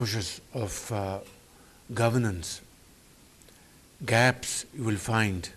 pushes of governance, gaps you will find,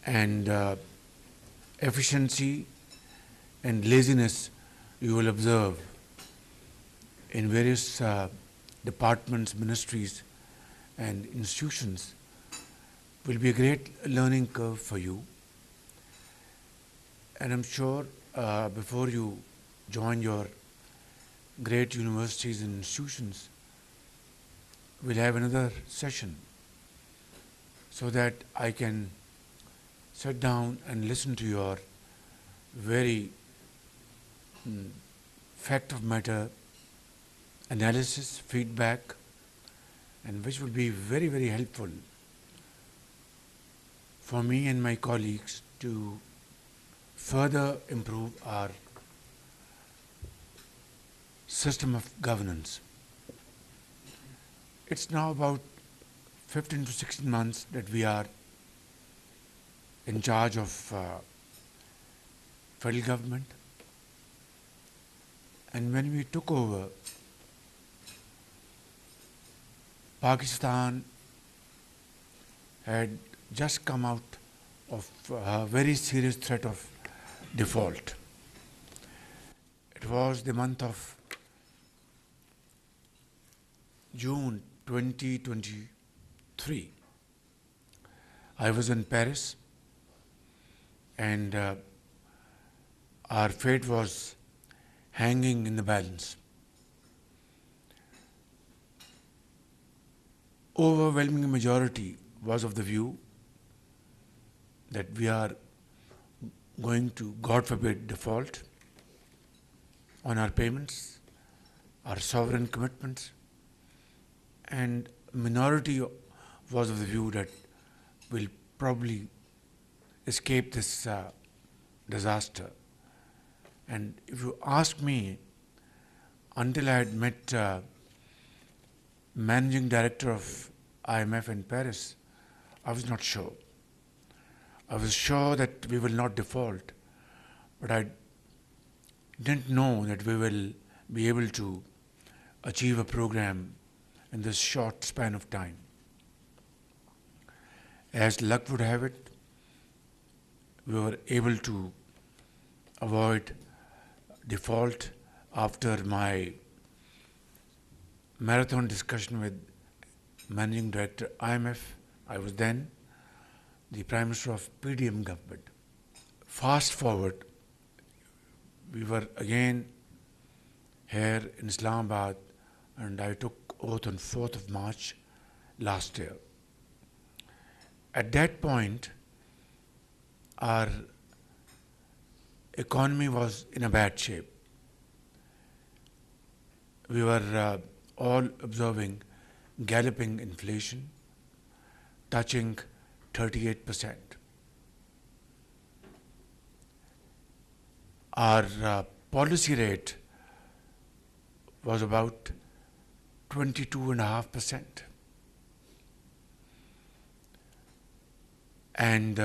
and efficiency and laziness you will observe in various departments, ministries, and institutions will be a great learning curve for you. And I'm sure before you join your great universities and institutions, we'll have another session so that I can sit down and listen to your very fact of matter analysis, feedback, and which will be very, very helpful for me and my colleagues to further improve our system of governance. It's now about 15 to 16 months that we are in charge of federal government. And when we took over, Pakistan had just come out of a very serious threat of default. It was the month of June 2023. I was in Paris, and our fate was hanging in the balance. Overwhelming majority was of the view that we are going to, God forbid, default on our payments, our sovereign commitments, and minority was of the view that we'll probably escape this disaster. And if you ask me, until I had met managing director of IMF in Paris, I was not sure. I was sure that we will not default, but I didn't know that we will be able to achieve a program in this short span of time. As luck would have it, we were able to avoid default after my marathon discussion with Managing Director IMF. I was then the Prime Minister of PDM government. Fast forward, we were again here in Islamabad, and I took oath on 4th of March last year. At that point, our economy was in a bad shape. We were all observing galloping inflation, touching 38%. Our policy rate was about 22.5%. And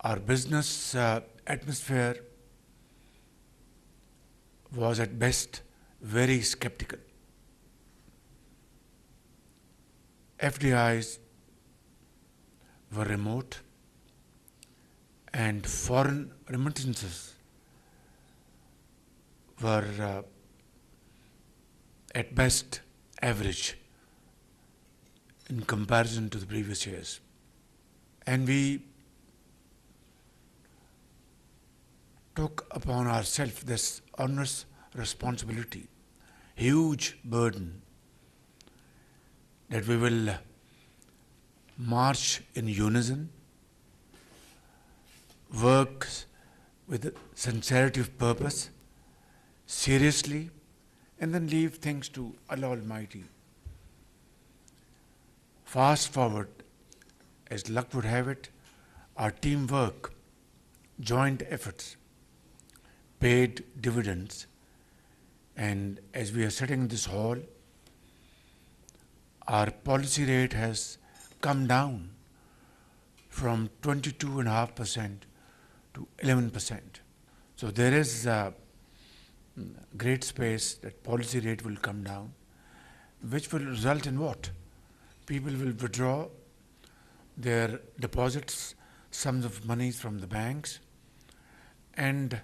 our business atmosphere was at best very skeptical. FDIs were remote, and foreign remittances were at best average in comparison to the previous years. And we took upon ourselves this onerous responsibility, huge burden, that we will march in unison, work with sincerity of purpose, seriously, and then leave things to Allah Almighty. Fast forward, as luck would have it, our teamwork, joint efforts, paid dividends, and as we are sitting in this hall, our policy rate has come down from 22.5% to 11%. So there is great space that policy rate will come down, which will result in what? People will withdraw their deposits, sums of monies from the banks, and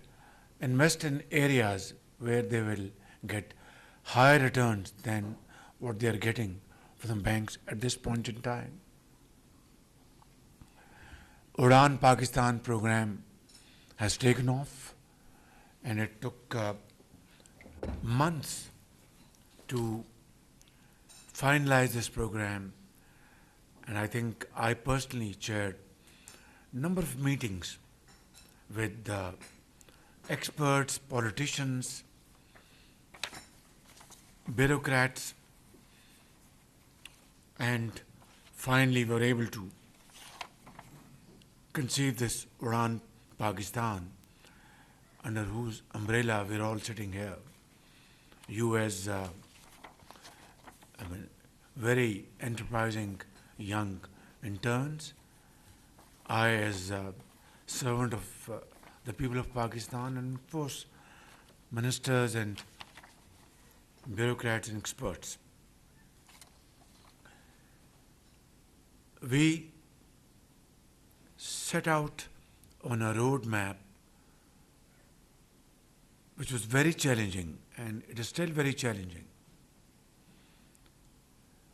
invest in areas where they will get higher returns than what they are getting from banks at this point in time. Uraan Pakistan program has taken off, and it took months to finalize this program. And I think I personally chaired a number of meetings with experts, politicians, bureaucrats, and finally were able to conceive this Uraan Pakistan, under whose umbrella we're all sitting here. You as very enterprising young interns, I as a servant of the people of Pakistan, and of course ministers and bureaucrats and experts. We set out on a roadmap which was very challenging, and it is still very challenging.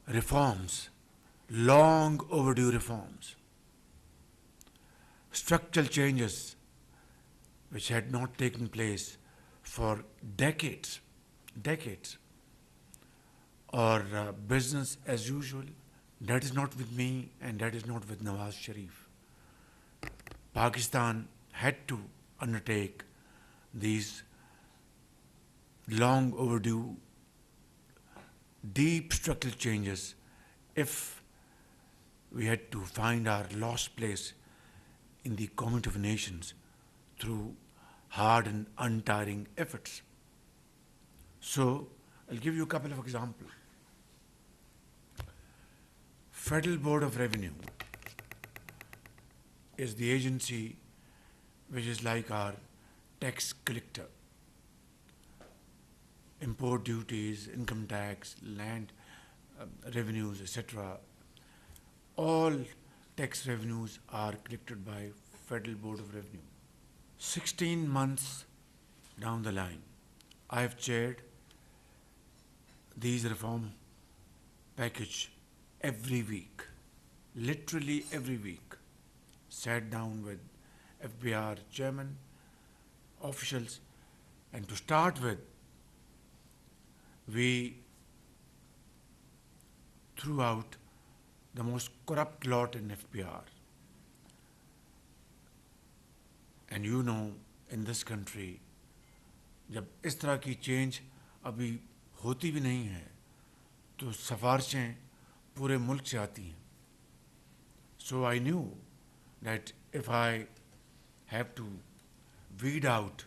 Reforms, long overdue reforms, structural changes which had not taken place for decades, or business as usual. That is not with me, and that is not with Nawaz Sharif. Pakistan had to undertake these long overdue, deep structural changes if we had to find our lost place in the community of nations through hard and untiring efforts. So, I'll give you a couple of examples. Federal Board of Revenue is the agency which is like our tax collector. Import duties, income tax, land revenues, etc. All tax revenues are collected by Federal Board of Revenue. 16 months down the line, I have chaired these reform package every week, literally every week. Sat down with FBR chairman, officials, and to start with, we threw out the most corrupt lot in FBR. And you know, in this country, जब इस तरह की change अभी होती भी नहीं है, तो सिफारिशें पूरे मुल्क से आती हैं. So I knew that if I have to weed out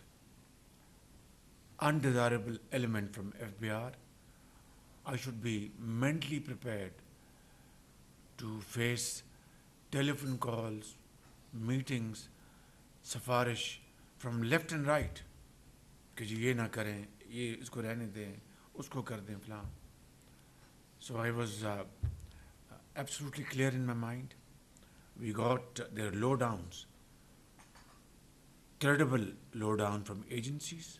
undesirable element from FBR, I should be mentally prepared to face telephone calls, meetings, safarish from left and right. कि जी ये ना करें, ये इसको रहने दें, उसको कर दें फलां. So I was absolutely clear in my mind. We got their lowdowns, credible lowdown from agencies,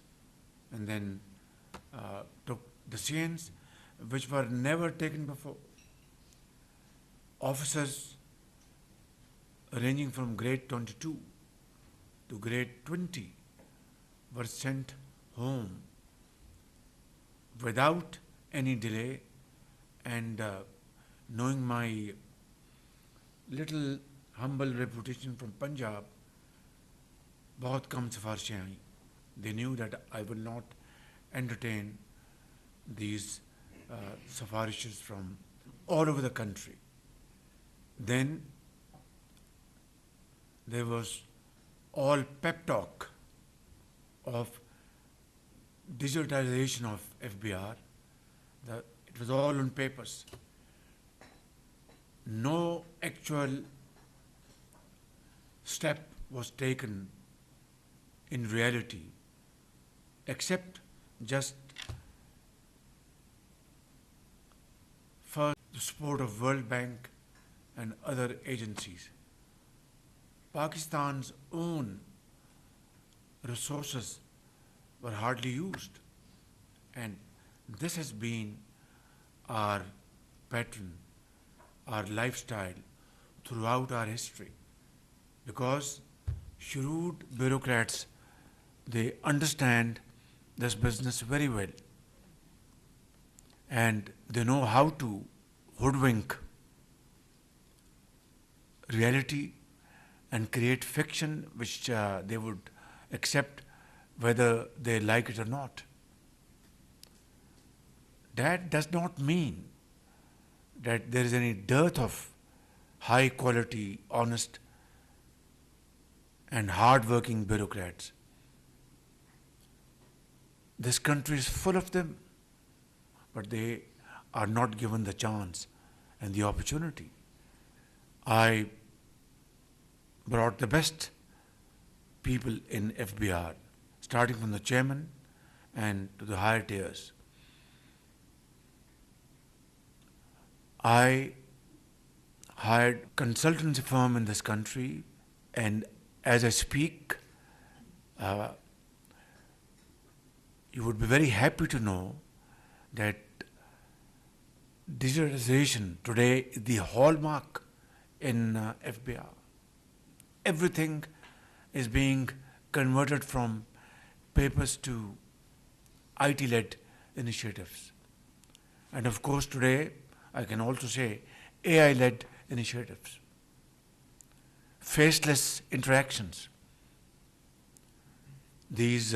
and then took decisions which were never taken before. Officers ranging from grade 22 to grade 20 were sent home without any delay, and knowing my little humble reputation from Punjab, बहुत कम सिफारिशें आई. They knew that I will not entertain these sifarishes from all over the country. Then there was all pep talk of digitization of FBR. It was all on papers. No actual step was taken in reality, except just for the support of World Bank and other agencies. Pakistan's own resources were hardly used. And this has been our pattern, our lifestyle throughout our history. Because shrewd bureaucrats, they understand this business very well. And they know how to hoodwink reality and create fiction which they would accept whether they like it or not. That does not mean that there is any dearth of high quality, honest, and hard-working bureaucrats. This country is full of them, but they are not given the chance and the opportunity. I brought the best people in FBR, starting from the chairman and to the higher tiers. I hired consultancy firm in this country, and as I speak, you would be very happy to know that digitalization today is the hallmark in FBR. Everything is being converted from papers to IT-led initiatives. And of course today, I can also say AI-led initiatives. Faceless interactions. These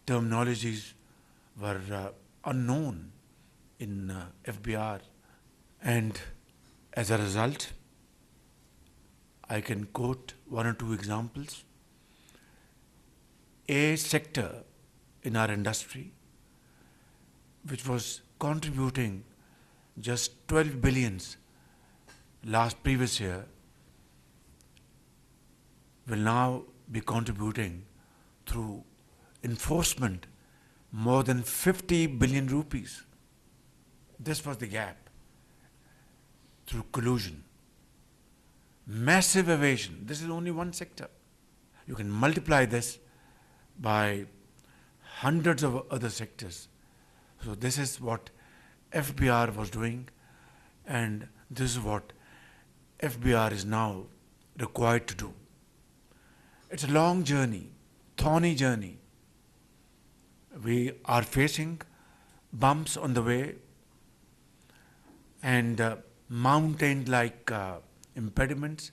terminologies were unknown in FBR, and as a result, I can quote one or two examples. A sector in our industry which was contributing just 12 billions previous year will now be contributing through enforcement more than 50 billion rupees. This was the gap through collusion. Massive evasion. This is only one sector. You can multiply this by hundreds of other sectors. So this is what FBR was doing, and this is what FBR is now required to do. It's a long journey, thorny journey. We are facing bumps on the way and mountain-like impediments,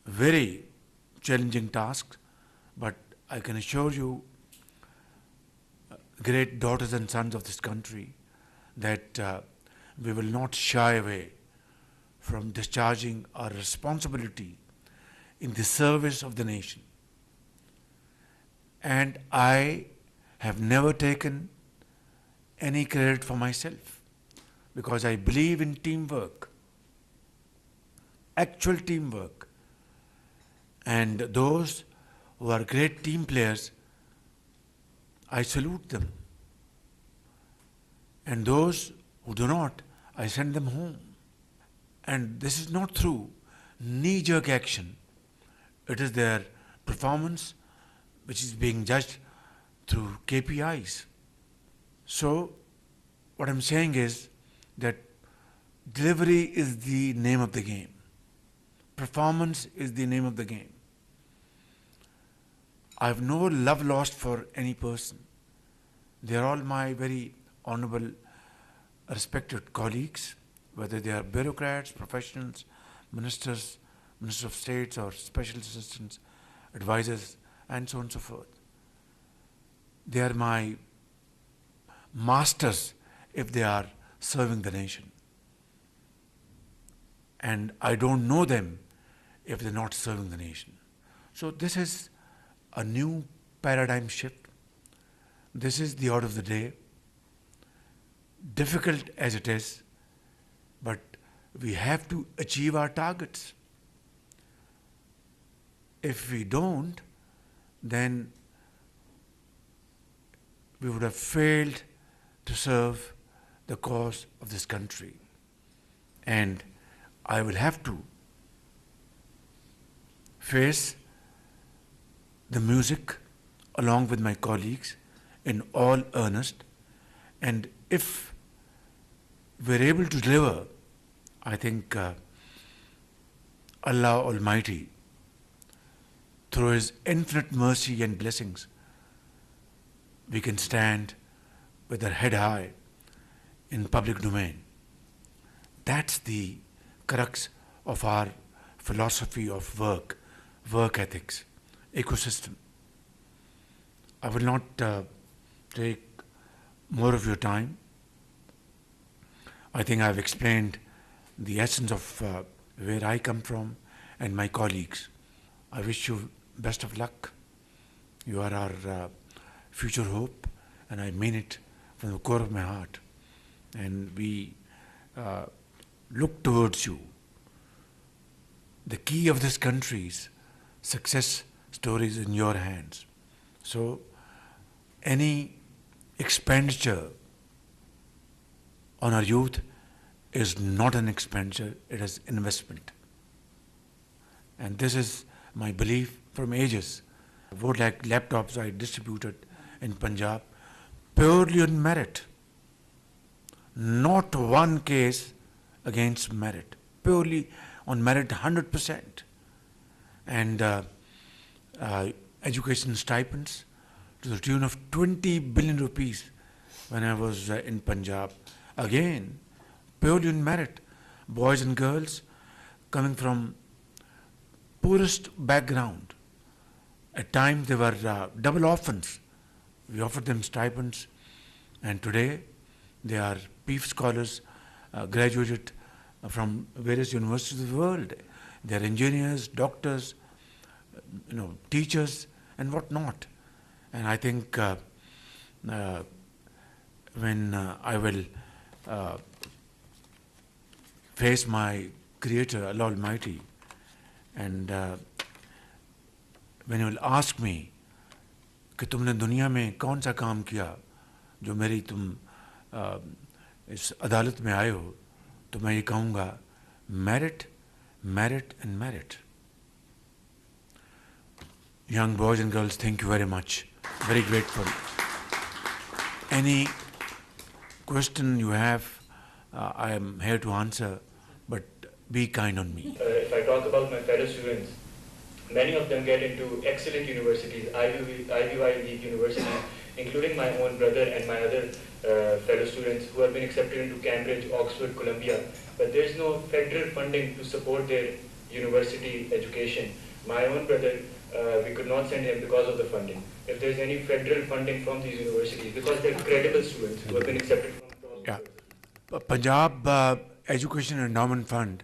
very challenging tasks, but I can assure you, great daughters and sons of this country, that we will not shy away from discharging our responsibility in the service of the nation. And I have never taken any credit for myself, because I believe in teamwork, actual teamwork. And those who are great team players, I salute them. And those who do not, I send them home. And this is not through knee-jerk action. It is their performance which is being judged through KPIs. So, what I'm saying is that delivery is the name of the game. Performance is the name of the game. I have no love lost for any person. They are all my very honorable, respected colleagues, whether they are bureaucrats, professionals, ministers, ministers of states, or special assistants, advisors, and so on and so forth. They are my masters if they are serving the nation. And I don't know them if they're not serving the nation. So this is a new paradigm shift. This is the order of the day. Difficult as it is, but we have to achieve our targets. If we don't, then we would have failed to serve the cause of this country. And I will have to face the music along with my colleagues in all earnest. And if we're able to deliver, I think Allah Almighty, through His infinite mercy and blessings, we can stand with our head high in public domain. That's the crux of our philosophy of work ethics, ecosystem. I will not take more of your time. I think I've explained the essence of where I come from and my colleagues. I wish you best of luck. You are our future hope, and I mean it from the core of my heart. And we look towards you. The key of this country's success story is in your hands. So any expenditure on our youth is not an expenditure, it is investment. And this is my belief from ages. What like laptops I distributed in Punjab, purely on merit. Not one case against merit, purely on merit 100%. And education stipends to the tune of 20 billion rupees when I was in Punjab. Again, purely on merit. Boys and girls coming from poorest background. At times they were double orphans. We offered them stipends, and today they are PEEF scholars, graduated from various universities of the world. They are engineers, doctors, teachers, and whatnot. And I think when I will face my Creator, Allah Almighty, and when He will ask me कि तुमने दुनिया में कौन सा काम किया जो मेरी तुम इस अदालत में आए हो, तो मैं ये कहूँगा merit, merit and merit. Young boys and girls, thank you very much. Very grateful. Any question you have, I am here to answer, but be kind on me. If I talk about my fellow students, many of them get into excellent universities, Ivy League universities, including my own brother and my other fellow students who have been accepted into Cambridge, Oxford, Columbia. But there's no federal funding to support their university education. My own brother, we could not send him because of the funding. If there's any federal funding from these universities, because they're credible students who have been accepted from prosperous. Punjab Education Endowment Fund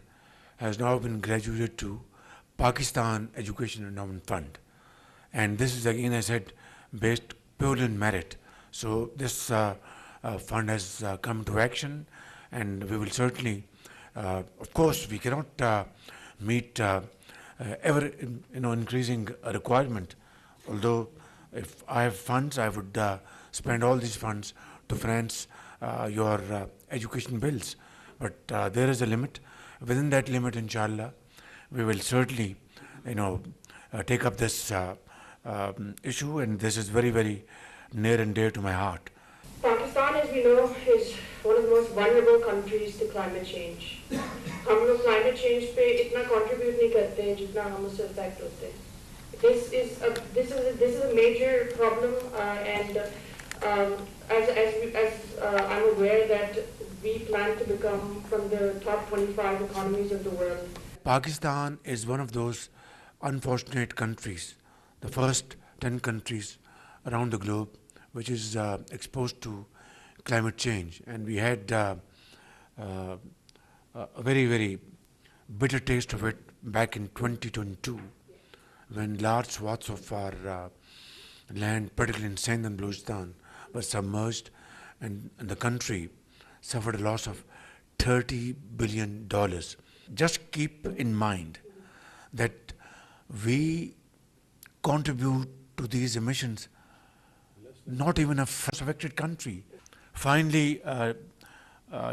has now been graduated to Pakistan Education Endowment Fund. And this is, again, I said, based purely on merit. So this fund has come to action, and we will certainly, of course, we cannot meet ever increasing requirement. Although if I have funds, I would spend all these funds to finance your education bills. But there is a limit. Within that limit, inshallah, we will certainly, take up this issue, and this is very, very near and dear to my heart. Pakistan, as we know, is one of the most vulnerable countries to climate change. हम लोग climate change पे इतना contribute नहीं करते हैं जितना हम उससे affect होते हैं. This is a major problem, and as I'm aware that we plan to become from the top 25 economies of the world. Pakistan is one of those unfortunate countries, the first 10 countries around the globe which is exposed to climate change. And we had a very, very bitter taste of it back in 2022 when large swaths of our land, particularly in Sindh and Balochistan, were submerged, and the country suffered a loss of $30 billion. Just keep in mind that we contribute to these emissions not even a affected country. Finally,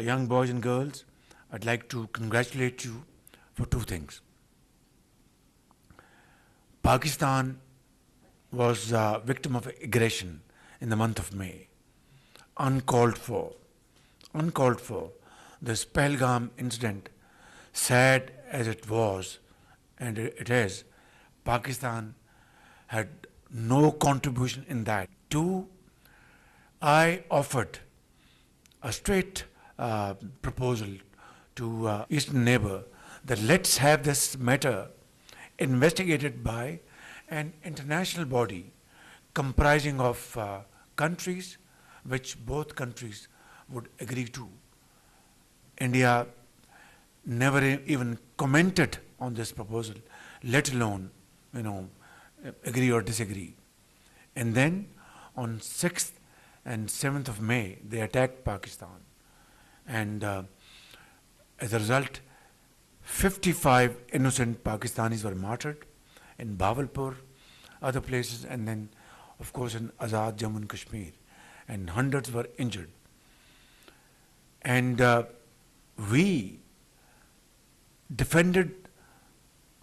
young boys and girls, I'd like to congratulate you for two things. Pakistan was a victim of aggression in the month of May. Uncalled for. This Pahalgam incident, sad as it was, and it is, Pakistan had no contribution in that. Two, I offered a straight proposal to Eastern neighbor that let's have this matter investigated by an international body comprising of countries which both countries would agree to. India never even commented on this proposal, let alone, agree or disagree. And then on 6th and 7th of May, they attacked Pakistan. And as a result, 55 innocent Pakistanis were martyred in Bahawalpur, other places, and then, of course, in Azad Jammu and Kashmir. And hundreds were injured. And we defended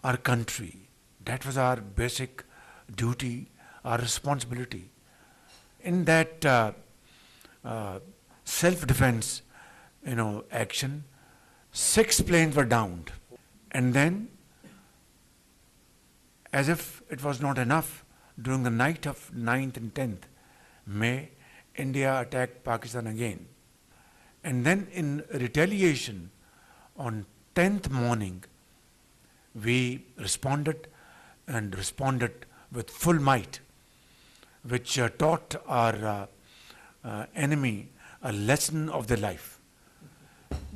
our country. That was our basic duty, our responsibility. In that self-defense, action, 6 planes were downed. And then, as if it was not enough, during the night of 9th and 10th May, India attacked Pakistan again. And then in retaliation, on 10th morning, we responded with full might, which taught our enemy a lesson of their life.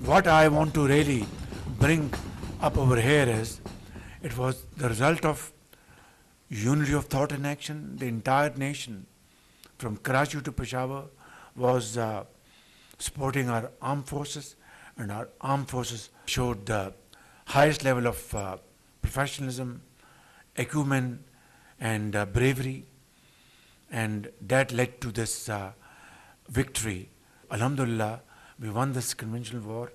What I want to really bring up over here is, it was the result of unity of thought and action. The entire nation, from Karachi to Peshawar, was supporting our armed forces, and our armed forces showed the highest level of professionalism, acumen, and bravery, and that led to this victory. Alhamdulillah, we won this conventional war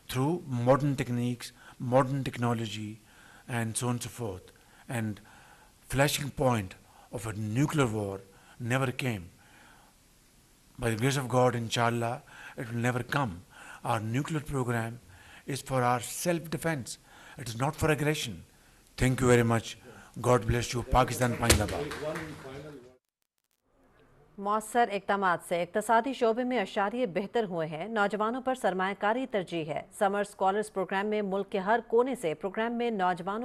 through modern techniques, modern technology, and so on and so forth. And flashing point of a nuclear war never came. By the grace of God, inshallah, it will never come. Our nuclear program is for our self-defense. It is not for aggression. Thank you very much. God bless you. Pakistan Pindabad. मौसर इक़दामात से इक़्तिसादी शोबे में अशारिये बेहतर हुए हैं। नौजवानों पर सरमायाकारी तरजीह है। समर स्कॉलर्स प्रोग्राम में मुल्क के हर कोने से प्रोग्राम में नौजवानों